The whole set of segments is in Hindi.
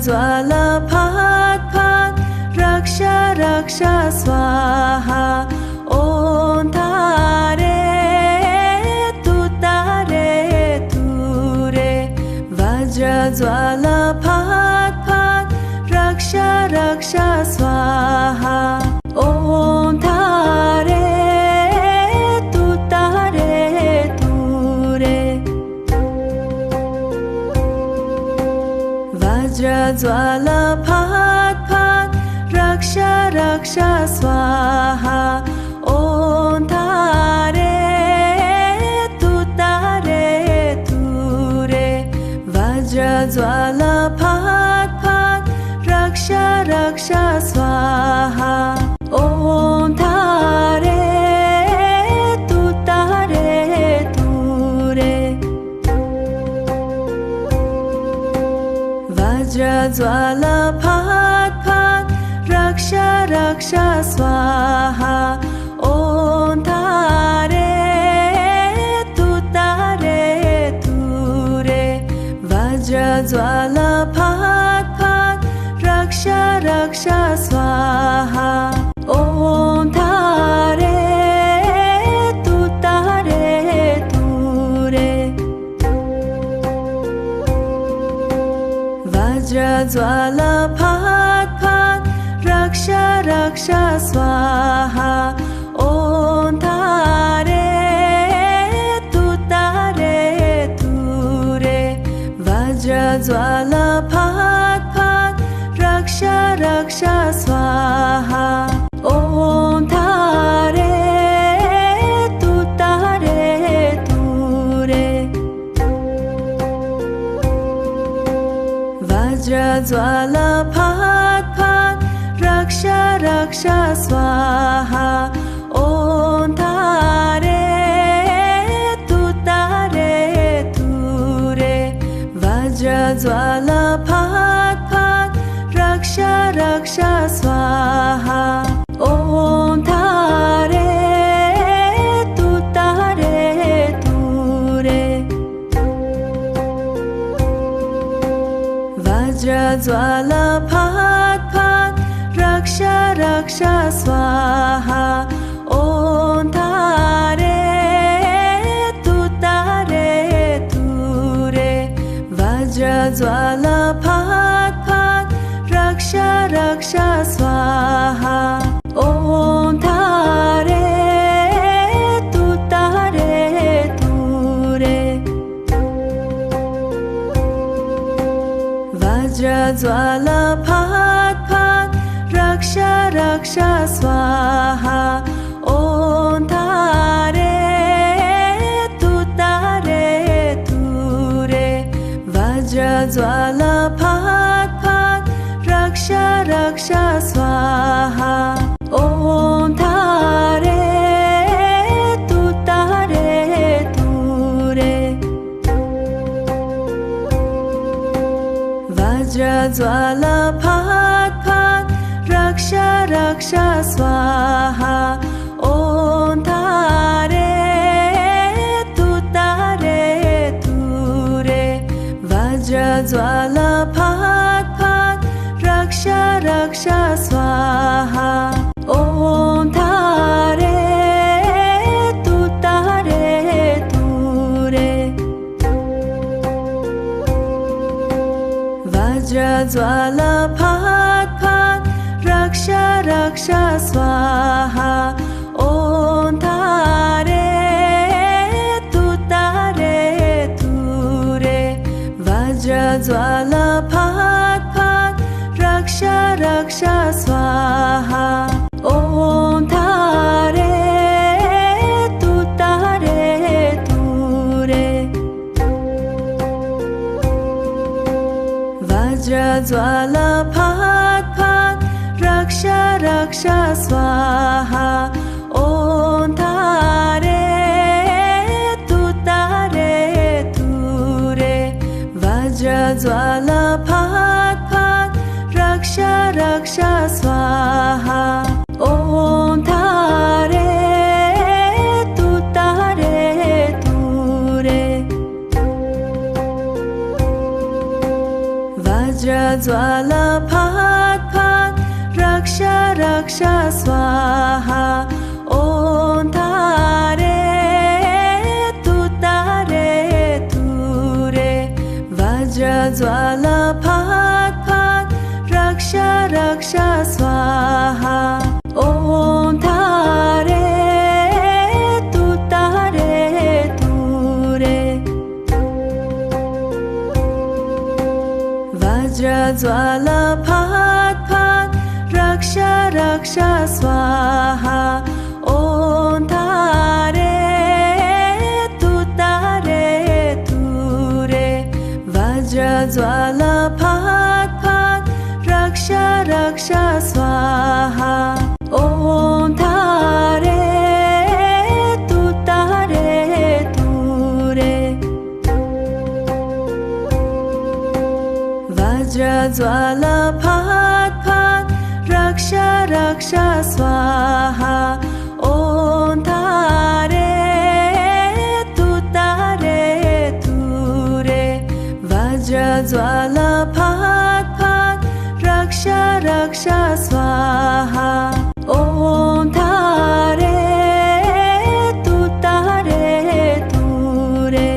ज्वाला फात फात रक्ष रक्ष स्वाहा ॐ तारे तुरे वज्र ज्वाला फात फात रक्ष रक्ष स्वाहा ॐ तारे तुरे वज्र ज्वाला फात फात रक्ष रक्ष स्वाहा ॐ तारे तुरे वज्र ज्वाला फात फात रक्ष रक्ष स्वाहा ॐ तारे तुरे वज्र ज्वाला फात फात रक्ष रक्ष स्वाहा ॐ तारे तुरे वज्र ज्वाला फात फात रक्ष रक्ष स्वाहा ॐ तारे तुरे वज्र ज्वाला फात फात रक्ष रक्ष स्वाहा ॐ तारे तुरे वज्र ज्वाला फात फात रक्ष रक्ष स्वाहा ॐ तारे तुरे वज्र ज्वाला फात फात रक्ष रक्ष स्वाहा ॐ तारे तुरे वज्र ज्वाला फात फात रक्ष रक्ष स्वाहा ॐ तारे तुरे वज्र ज्वाला फात फात रक्ष रक्ष स्वाहा ॐ तारे तुरे वज्र ज्वाला फात फात रक्ष रक्ष स्वाहा ॐ तारे तुरे वज्र ज्वाला फात फात रक्ष रक्ष स्वाहा ॐ तारे तुरे वज्र ज्वाला फात फात रक्ष रक्ष स्वाहा ॐ तारे तुरे वज्र ज्वाला फात फात रक्ष रक्ष स्वाहा ॐ तारे तुरे वज्र ज्वाला फात फात रक्ष रक्ष स्वाहा ॐ तारे तुरे वज्र ज्वाला फात फात रक्ष रक्ष स्वाहा ॐ तारे तुरे वज्र ज्वाला फात फात रक्ष रक्ष स्वाहा ॐ तारे तुरे वज्र ज्वाला फात फात रक्ष रक्ष स्वाहा ॐ तारे तुरे वज्र ज्वाला फात फात रक्ष रक्ष स्वाहा ॐ तारे तुरे वज्र ज्वाला फात् फात् रक्ष रक्ष स्वाहा ॐ तारे तुतारे तुरे वज्र ज्वाला फात् फात् रक्ष रक्ष स्वाहा ॐ तारे तुतारे तुरे वज्र ज्वाला फात् फात् रक्ष रक्ष स्वाहा ॐ तारे तुतारे तुरे वज्र ज्वाला फात् फात् रक्ष रक्ष स्वाहा ॐ तारे तुतारे तुरे वज्र ज्वाला फात् फात् रक्ष रक्ष स्वाहा ॐ तारे तुतारे तुरे वज्र ज्वाला फात् फात् रक्ष रक्ष स्वाहा ॐ तारे तुतारे तुरे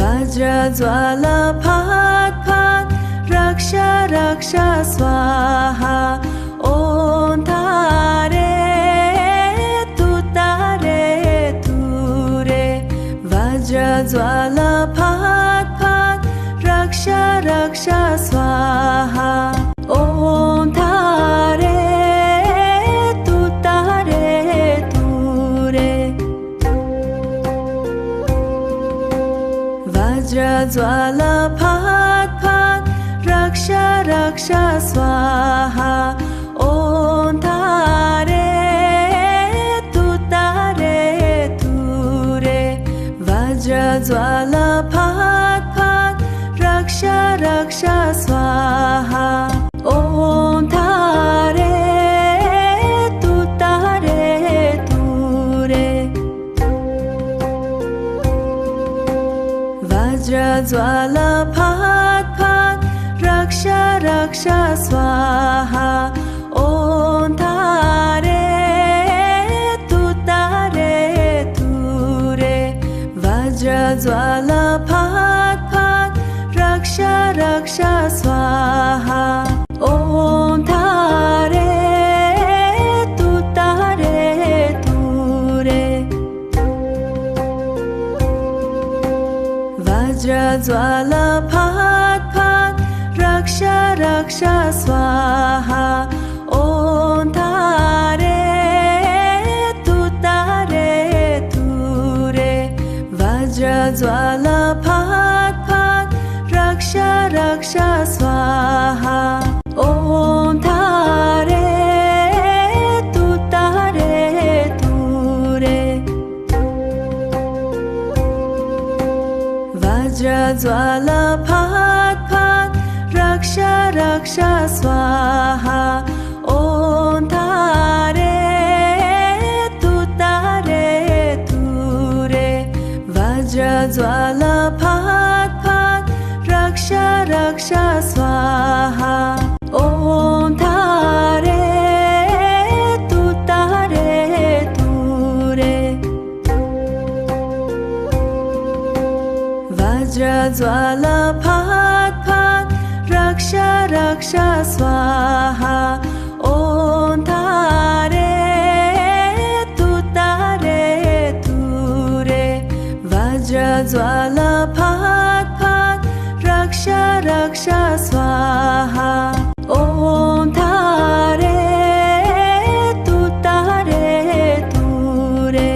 वज्र ज्वाला फात् फात् रक्ष रक्ष स्वाहा ॐ तारे तुतारे तुरे वज्र ज्वाला फात् फात् रक्ष रक्ष स्वाहा ॐ तारे तुतारे तुरे वज्र ज्वाला फात् फात् रक्ष रक्ष स्वाहा ॐ तारे तुतारे तुरे वज्र ज्वाला फात् फात् रक्ष रक्ष स्वाहा ॐ तारे तुतारे तुरे वज्र ज्वाला फात् फात् रक्ष रक्ष स्वाहा ॐ तारे तुतारे तुरे वज्र ज्वाला फात् फात् रक्ष रक्ष स्वाहा ॐ तारे तुतारे तुरे वज्र ज्वाला फात् फात् रक्ष रक्ष स्वाहा ॐ तारे तुतारे तुरे वज्र ज्वाला फात् फात् रक्ष रक्ष स्वाहा ॐ तारे तुतारे तुरे वज्र ज्वाला फात् फात् रक्ष रक्ष स्वाहा ॐ तारे तुतारे तुरे वज्र ज्वाला फात् फात् रक्ष रक्ष स्वाहा ॐ तारे तुतारे तुरे वज्र ज्वाला फात् फात् रक्ष रक्ष स्वाहा ॐ तारे तुतारे तुरे वज्र ज्वाला फात् फात् रक्ष रक्ष स्वाहा ॐ तारे तुतारे तुरे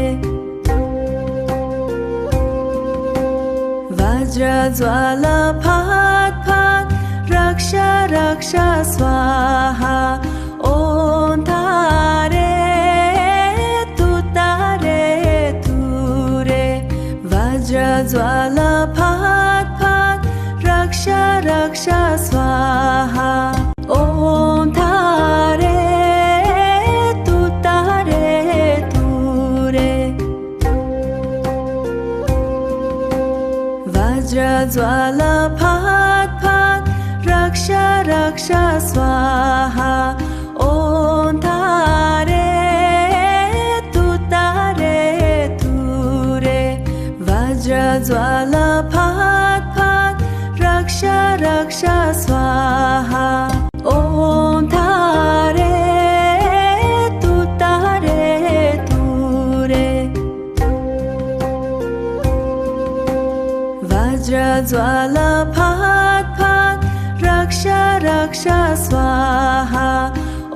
वज्र ज्वाला फात् फात् रक्ष रक्ष स्वाहा ॐ तारे तुतारे तुरे वज्र ज्वाला फात् फात् रक्ष रक्ष स्वाहा ॐ तारे तुतारे तुरे वज्र ज्वाला फात फात रक्षा रक्षा स्वाहा ॐ तारे तुरे वज्र ज्वाला फात फात रक्षा रक्षा स्वाहा ॐ तारे तुरे वज्र ज्वाला फात फात रक्षा रक्षा स्वाहा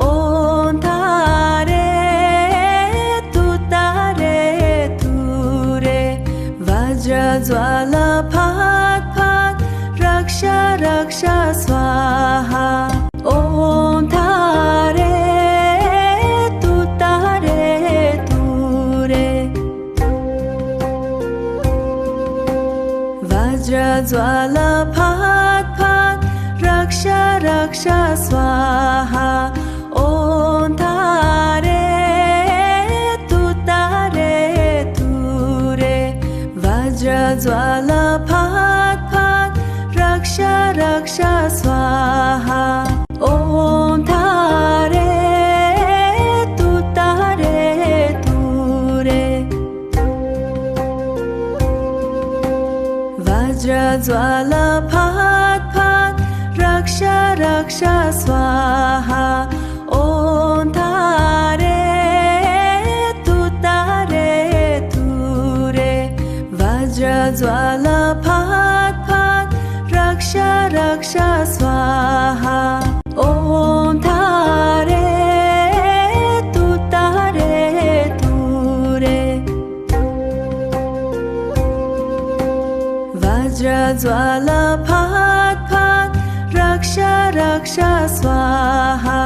ॐ तारे तुरे वज्र ज्वाला फात फात रक्षा रक्षा स्वाहा ॐ तारे तुरे वज्र ज्वाला फात फात रक्षा रक्षा स्वाहा ॐ तारे तुरे वज्र ज्वाला फात फात रक्षा रक्षा स्वाहा ॐ तारे तुरे वज्र ज्वाला फात फात रक्षा रक्षा स्वाहा ॐ तारे तुरे वज्र ज्वाला फात फात रक्षा रक्षा स्वाहा ॐ तारे तुरे वज्र ज्वाला फात फात रक्षा रक्षा स्वाहा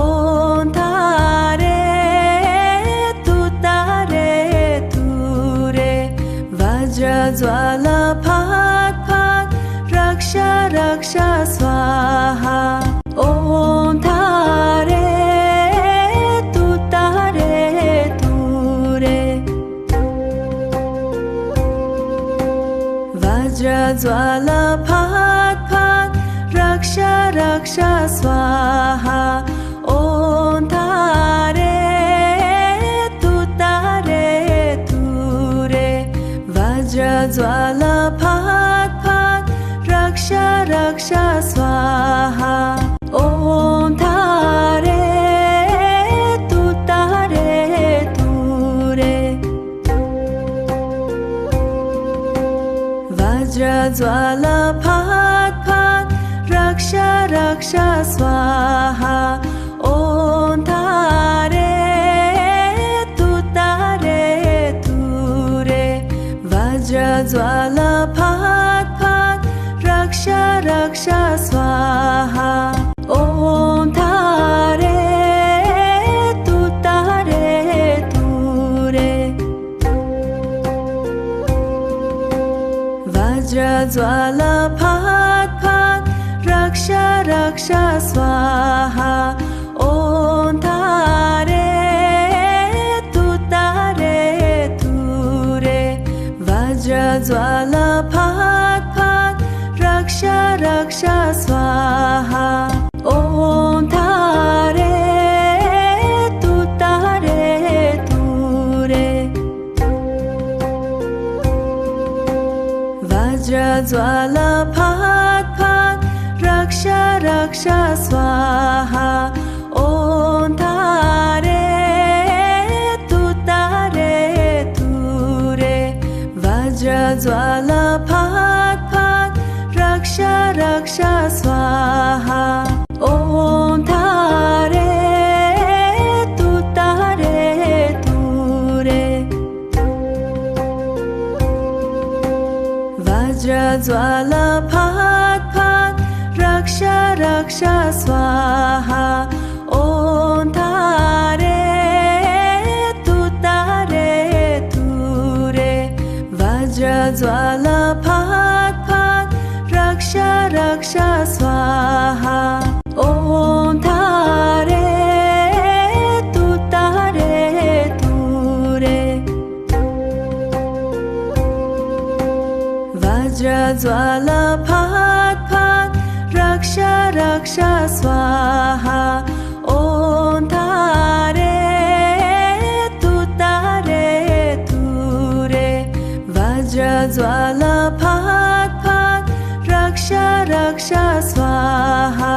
ॐ तारे तुरे वज्र ज्वाला फात फात रक्षा रक्षा स्वाहा ॐ तारे तुरे वज्र ज्वाला फात फात रक्षा रक्षा स्वाहा ॐ तारे तुरे वज्र ज्वाला फात फात रक्षा रक्षा स्वाहा ॐ तारे तुरे वज्र ज्वाला फात फात रक्षा रक्षा स्वाहा ॐ तारे तुरे वज्र ज्वाला फात फात रक्षा रक्षा स्वाहा ॐ तारे तुरे वज्र ज्वाला फात फात रक्षा रक्षा स्वाहा ॐ तारे तुरे वज्र ज्वाला फात फात रक्षा रक्षा स्वाहा ॐ तारे तुरे वज्र ज्वाला फात फात रक्षा रक्षा स्वाहा ॐ तारे तुरे वज्र ज्वाला फात फात रक्षा रक्षा स्वाहा ॐ तारे तुरे वज्र ज्वाला फात फात रक्षा रक्षा स्वाहा ॐ तारे तुरे वज्र ज्वाला फात फात रक्षा रक्षा स्वाहा ॐ तारे तुरे वज्र ज्वाला फात् फात् रक्ष रक्ष स्वाहा ॐ तारे तुतारे तुरे वज्र ज्वाला फात् फात् रक्ष रक्ष स्वाहा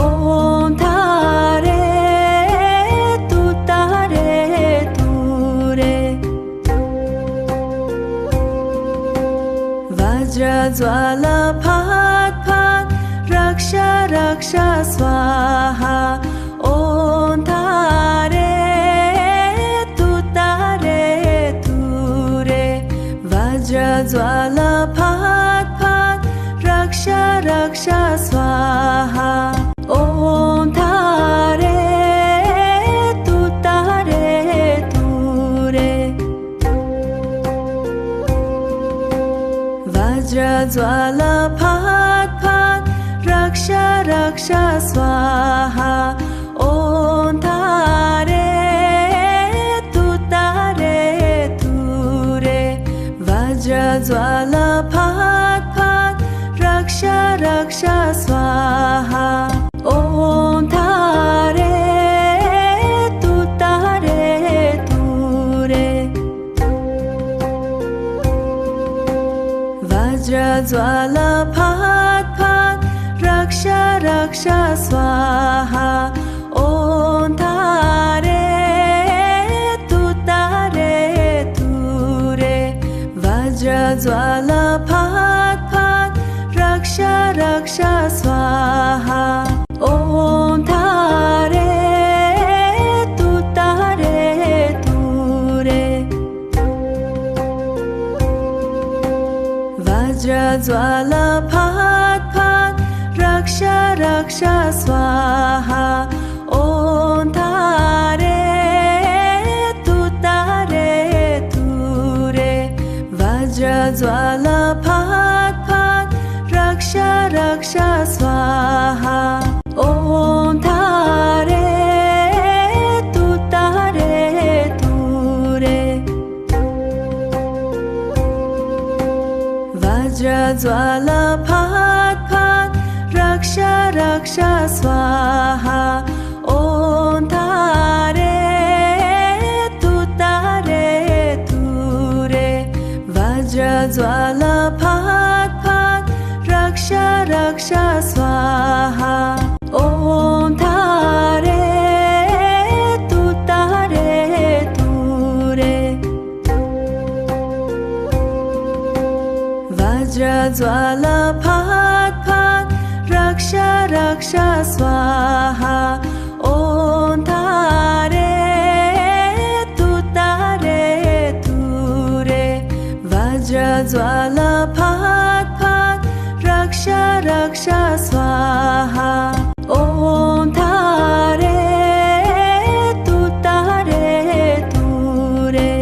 ॐ तारे तुतारे तुरे वज्र ज्वाला फात् फात् रक्ष रक्ष स्वाहा ॐ तारे तुतारे तुरे वज्र ज्वाला फात् फात् रक्ष रक्ष स्वाहा ॐ तारे तुतारे तुरे वज्र ज्वाला फात् फात् रक्ष रक्ष स्वाहा ॐ तारे तुतारे तुरे वज्र ज्वाला फात् फात् रक्ष रक्ष स्वाहा ॐ तारे तुतारे तुरे वज्र ज्वाला फात् फात् रक्ष रक्ष स्वाहा ॐ तारे तुतारे तुरे वज्र ज्वाला फात् फात् रक्ष रक्ष स्वाहा ॐ तारे तुतारे तुरे वज्र ज्वाला फात् फात् रक्ष रक्ष स्वाहा ॐ तारे तुतारे तुरे वज्र ज्वाला फात् फात् रक्ष रक्ष स्वाहा ॐ तारे तुतारे तुरे वज्र ज्वाला फात् फात् रक्ष रक्ष स्वाहा ॐ तारे तुतारे तुरे वज्र ज्वाला फात् फात् रक्ष रक्ष स्वाहा ॐ तारे तुतारे तुरे वज्र ज्वाला फात् फात् रक्ष रक्ष स्वाहा ॐ तारे तुतारे तुरे वज्र ज्वाला फात् फात् रक्ष रक्ष स्वाहा ॐ तारे तुतारे तुरे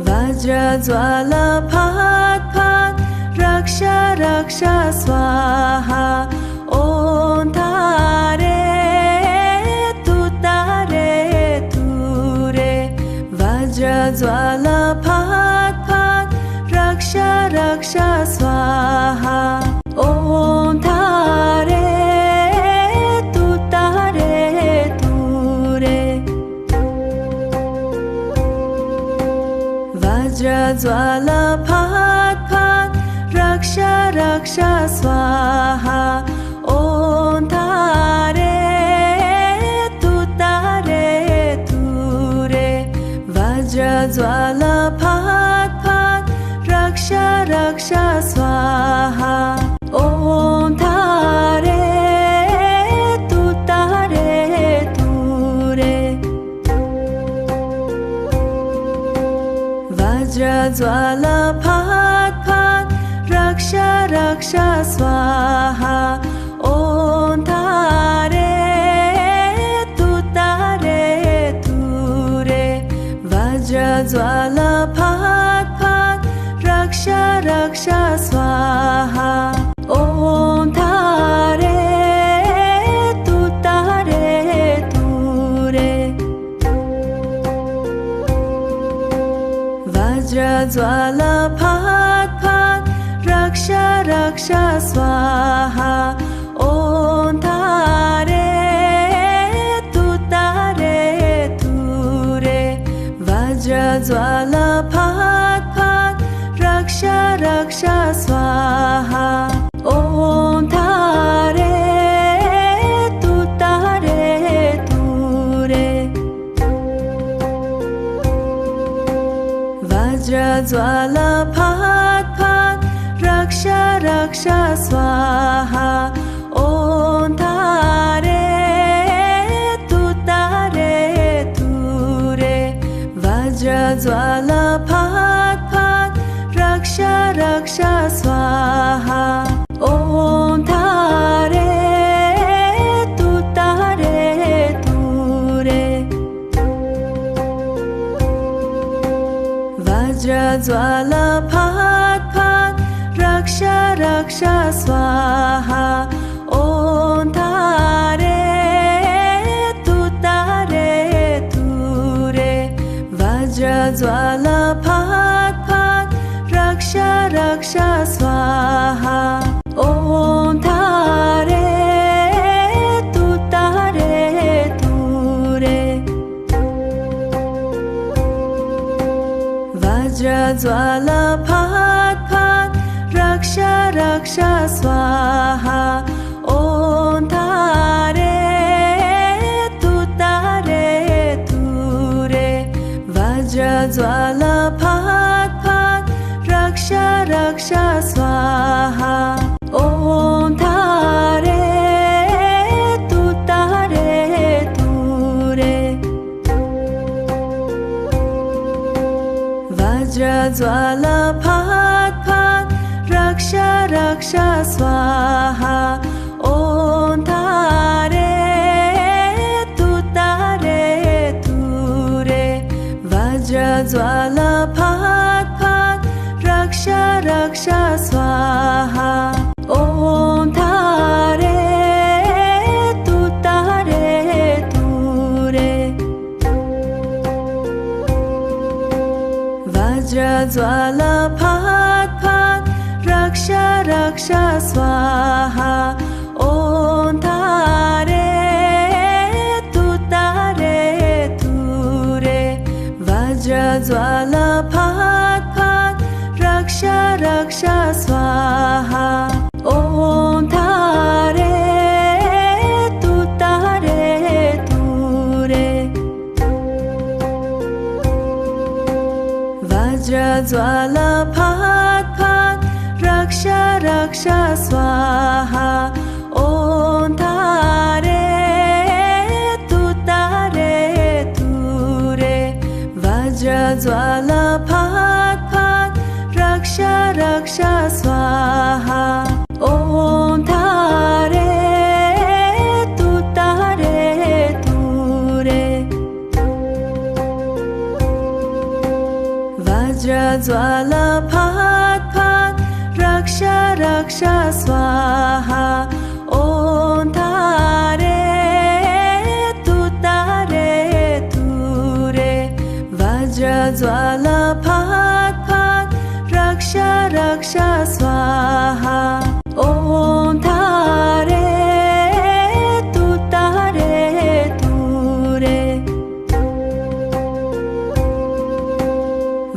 वज्र ज्वाला फात् फात् रक्ष रक्ष स्वाहा ॐ तारे तुतारे तुरे वज्र ज्वाला फात् फात् रक्ष रक्ष स्वाहा ॐ तारे तुतारे तुरे वज्र ज्वाला फात् फात् रक्ष रक्ष स्वाहा ॐ तारे तुतारे तुरे वज्र ज्वाला फात् फात् रक्ष रक्ष स्वाहा ॐ तारे तुतारे तुरे वज्र ज्वाला फात् फात् रक्ष रक्ष स्वाहा ॐ तारे तुतारे तुरे वज्र ज्वाला फात् फात् रक्ष रक्ष स्वाहा ॐ तारे तुतारे तुरे वज्र ज्वाला रक्षा स्वाहा ॐ तारे तुतारे तुरे वज्र ज्वाला फाट फाट रक्षा रक्षा स्वाहा ॐ तारे तुतारे तुरे वज्र ज्वाला फाट फाट रक्षा रक्षा स्वाहा ॐ तारे तुतारे तुरे वज्र ज्वाला फाट फाट रक्षा रक्षा स्वाहा ॐ तारे तुतारे तुरे वज्र ज्वाला फाट फाट रक्षा रक्षा स्वाहा ॐ तारे तुतारे तुरे वज्र ज्वाला फाट फाट रक्षा रक्षा स्वाहा ॐ तारे तुतारे तुरे वज्र ज्वाला फाट फाट रक्षा रक्षा स्वाहा ॐ तारे तुतारे तुरे वज्र ज्वाला फाट फाट रक्षा रक्षा स्वाहा ॐ तारे तुतारे तुरे वज्र ज्वाला फाट फाट रक्षा रक्षा स्वाहा ॐ तारे तुतारे तुरे वज्र ज्वाला फाट फाट रक्षा रक्षा स्वाहा ॐ तारे तुतारे तुरे वज्र ज्वाला फाट फाट रक्षा रक्षा स्वाहा ॐ तारे तुतारे तुरे वज्र ज्वाला फाट फाट रक्षा रक्षा स्वाहा ॐ तारे तुतारे तुरे वज्र ज्वाला फाट फाट रक्षा रक्षा स्वाहा ॐ तारे तुतारे तुरे वज्र ज्वाला फाट फाट रक्षा रक्षा स्वाहा ॐ तारे तुतारे तुरे वज्र ज्वाला फाट फाट रक्षा रक्षा स्वाहा ॐ तारे तुतारे तुरे वज्र ज्वाला फाट फाट रक्षा रक्षा स्वाहा ॐ तारे तुतारे तुरे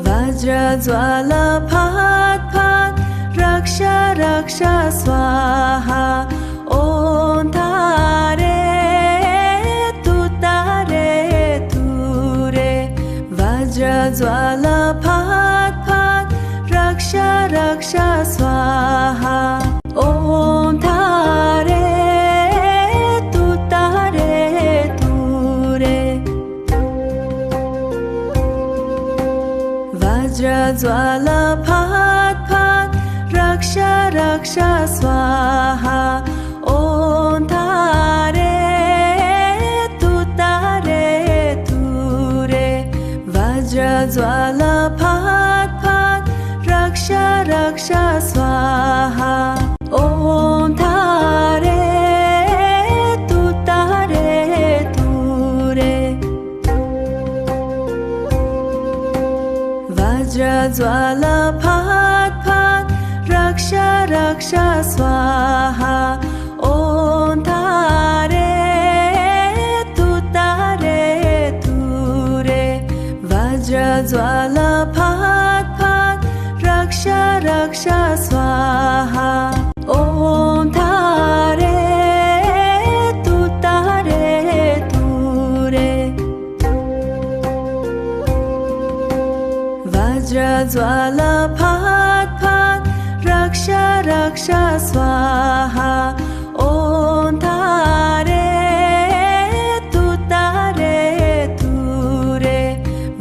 वज्र ज्वाला फाट फाट रक्षा रक्षा स्वाहा ॐ तारे तुतारे तुरे वज्र ज्वाला फाट फाट रक्षा रक्षा स्वाहा ॐ तारे तुतारे तुरे वज्र ज्वाला फाट फाट रक्षा रक्षा स्वाहा ॐ तारे तुतारे तुरे वज्र ज्वाला फाट फाट रक्षा रक्षा स्वाहा ॐ तारे तुतारे तुरे वज्र ज्वाला फाट फाट रक्षा रक्षा स्वाहा ॐ तारे तुतारे तुरे वज्र ज्वाला फाट फाट रक्षा रक्षा स्वाहा ॐ तारे तुतारे तुरे वज्र ज्वाला फाट फाट रक्षा रक्षा स्वाहा ॐ तारे तुतारे तुरे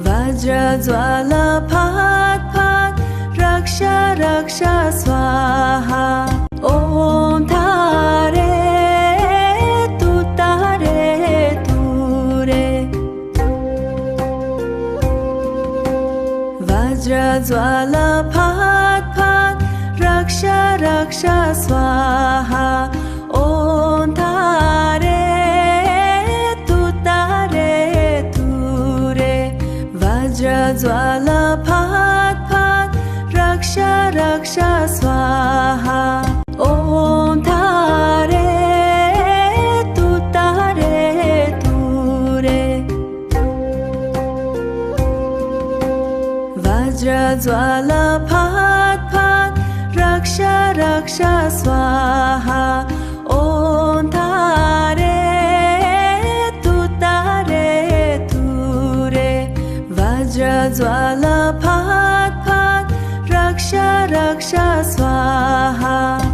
वज्र ज्वाला फाट फाट रक्षा रक्षा स्वाहा ॐ तारे तुतारे तुरे वज्र ज्वाला फाट फाट रक्षा रक्षा स्वाहा ॐ तारे तुतारे तुरे वज्र ज्वाला फाट फाट रक्षा रक्षा स्वाहा ॐ तारे तुतारे तुरे वज्र ज्वाला फाट फाट रक्षा रक्षा स्वाहा ॐ तारे तुतारे तुरे वज्र ज्वाला फाट फाट रक्षा रक्षा स्वाहा।